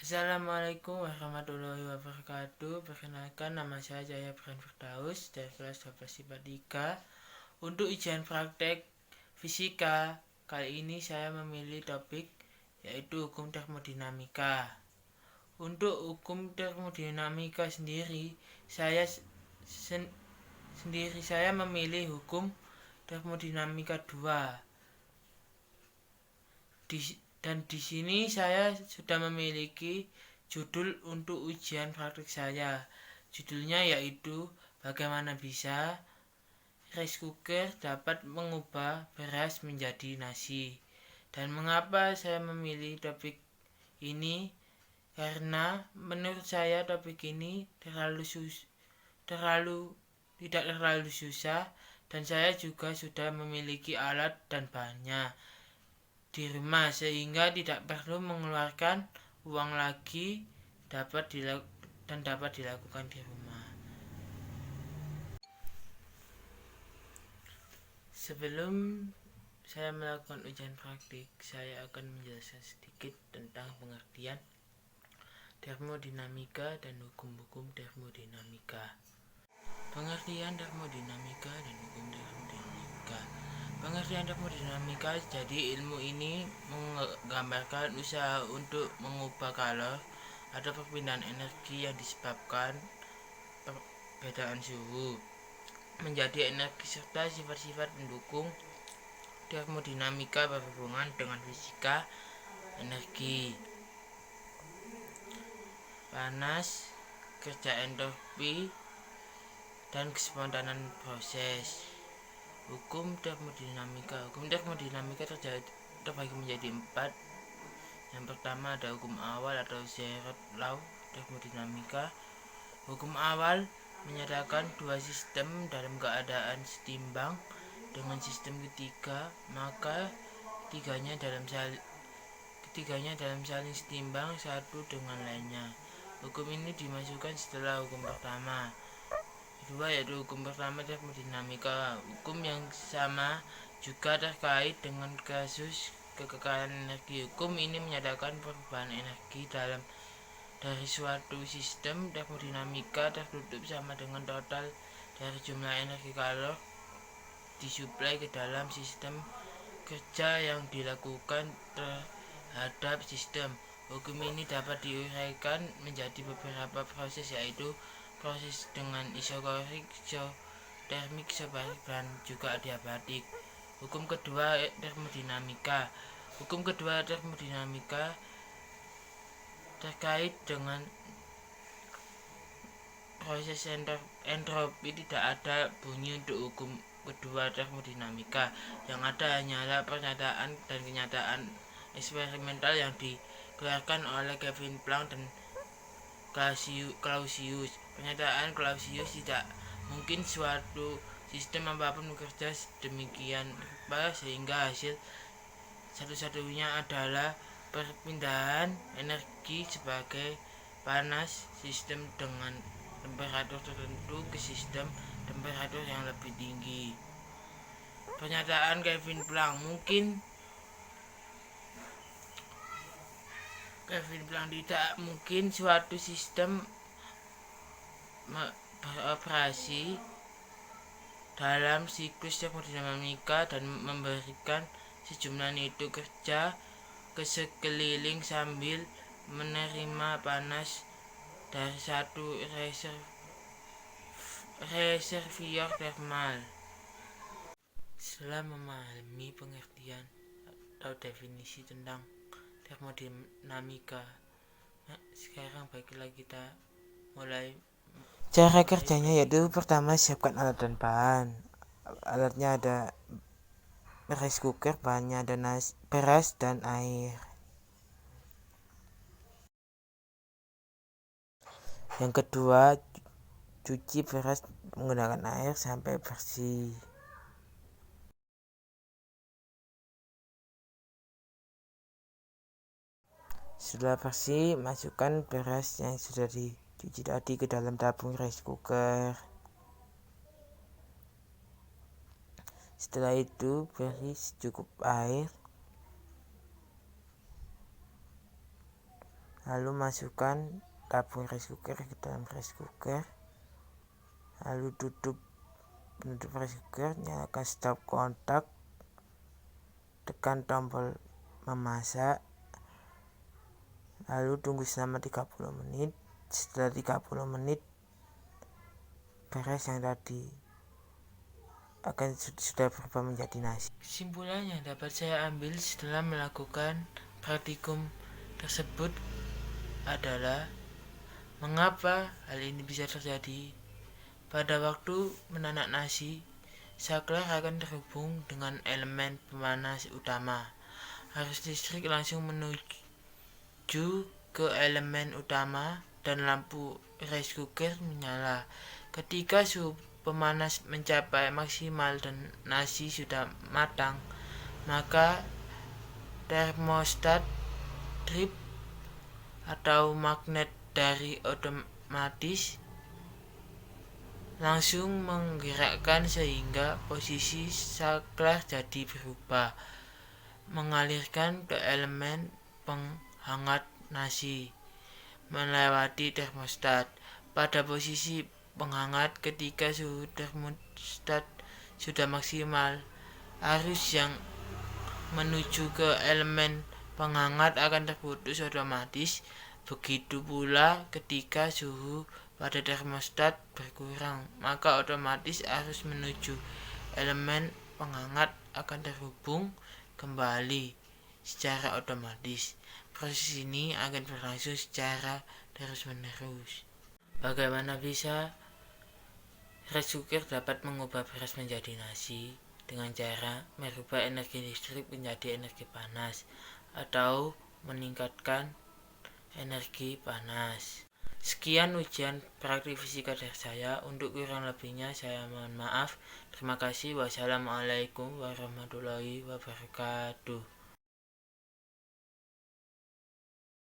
Assalamualaikum warahmatullahi wabarakatuh. Perkenalkan, nama saya Jaya Brian Firdaus dari kelas 12 IPA 3. Untuk ujian praktek fisika, kali ini saya memilih topik yaitu hukum termodinamika. Untuk hukum termodinamika sendiri, saya memilih hukum termodinamika 2. Dan di sini saya sudah memiliki judul untuk ujian praktik saya. Judulnya yaitu bagaimana bisa rice cooker dapat mengubah beras menjadi nasi. Dan mengapa saya memilih topik ini? Karena menurut saya topik ini tidak terlalu susah, dan saya juga sudah memiliki alat dan bahannya di rumah sehingga tidak perlu mengeluarkan uang lagi dapat dilakukan di rumah. Sebelum saya melakukan ujian praktik, saya akan menjelaskan sedikit tentang pengertian termodinamika dan hukum-hukum termodinamika. Pengertian termodinamika dan hukum termodinamika. Pengertian termodinamika, jadi ilmu ini menggambarkan usaha untuk mengubah kalor atau perpindahan energi yang disebabkan perbedaan suhu menjadi energi serta sifat-sifat pendukung termodinamika berhubungan dengan fisika energi. Panas, kerja entropi, dan kespontanan proses. Hukum termodinamika terbagi menjadi 4. Yang pertama ada hukum awal atau Zeroth Law termodinamika. Hukum awal menyatakan dua sistem dalam keadaan setimbang dengan sistem ketiga, maka ketiganya dalam saling setimbang satu dengan lainnya. Hukum ini dimasukkan setelah hukum pertama. Kedua yaitu hukum pertama termodinamika. Hukum yang sama juga terkait dengan kasus kekekalan energi. Hukum ini menyatakan perubahan energi dari suatu sistem termodinamika tertutup sama dengan total dari jumlah energi kalor disuplai ke dalam sistem kerja yang dilakukan terhadap sistem. Hukum ini dapat diuraikan menjadi beberapa proses, yaitu proses dengan isokorik, isotermik, isobalik, dan juga adiabatik. Hukum kedua termodinamika. Hukum kedua termodinamika terkait dengan proses entropi. Tidak ada bunyi untuk hukum kedua termodinamika. Yang ada hanyalah pernyataan dan kenyataan eksperimental yang dikeluarkan oleh Kevin Planck dan Clausius. Pernyataan Clausius, tidak mungkin suatu sistem apapun bekerja sedemikian rupa sehingga hasil satu-satunya adalah perpindahan energi sebagai panas sistem dengan temperatur tertentu ke sistem temperatur yang lebih tinggi. Pernyataan Kevin Planck, tidak mungkin suatu sistem beroperasi dalam siklus termodinamika dan memberikan sejumlah nilai kerja ke sekeliling sambil menerima panas dari satu reservoir termal. Setelah memahami pengertian atau definisi tentang termodinamika, sekarang baiklah kita mulai. Cara kerjanya yaitu pertama siapkan alat dan bahan. Alatnya ada rice cooker, bahannya ada beras dan air. Yang kedua, cuci beras menggunakan air sampai bersih. Setelah bersih, masukkan beras yang sudah dicuci tadi ke dalam tabung rice cooker. Setelah itu, beri secukup air. Lalu masukkan tabung rice cooker ke dalam rice cooker. Lalu penutup rice cooker, nyalakan stop kontak, tekan tombol memasak, lalu tunggu selama 30 menit. Setelah 30 menit beras yang tadi akan sudah berubah menjadi nasi. Kesimpulan yang dapat saya ambil setelah melakukan praktikum tersebut adalah mengapa hal ini bisa terjadi. Pada waktu menanak nasi, saklar akan terhubung dengan elemen pemanas utama. Arus listrik langsung menuju ke elemen utama dan lampu rice cooker menyala. Ketika suhu pemanas mencapai maksimal dan nasi sudah matang, maka termostat trip atau magnet dari otomatis langsung menggerakkan sehingga posisi saklar jadi berubah, mengalirkan ke elemen penghangat nasi melewati termostat. Pada posisi penghangat, ketika suhu termostat sudah maksimal, arus yang menuju ke elemen penghangat akan terputus otomatis. Begitu pula ketika suhu pada termostat berkurang, maka otomatis arus menuju elemen penghangat akan terhubung kembali secara otomatis. Proses ini akan berlangsung secara terus-menerus. Bagaimana bisa rice cooker dapat mengubah beras menjadi nasi? Dengan cara merubah energi listrik menjadi energi panas atau meningkatkan energi panas. Sekian ujian praktik fisika dari saya. Untuk kurang lebihnya saya mohon maaf. Terima kasih. Wassalamualaikum warahmatullahi wabarakatuh.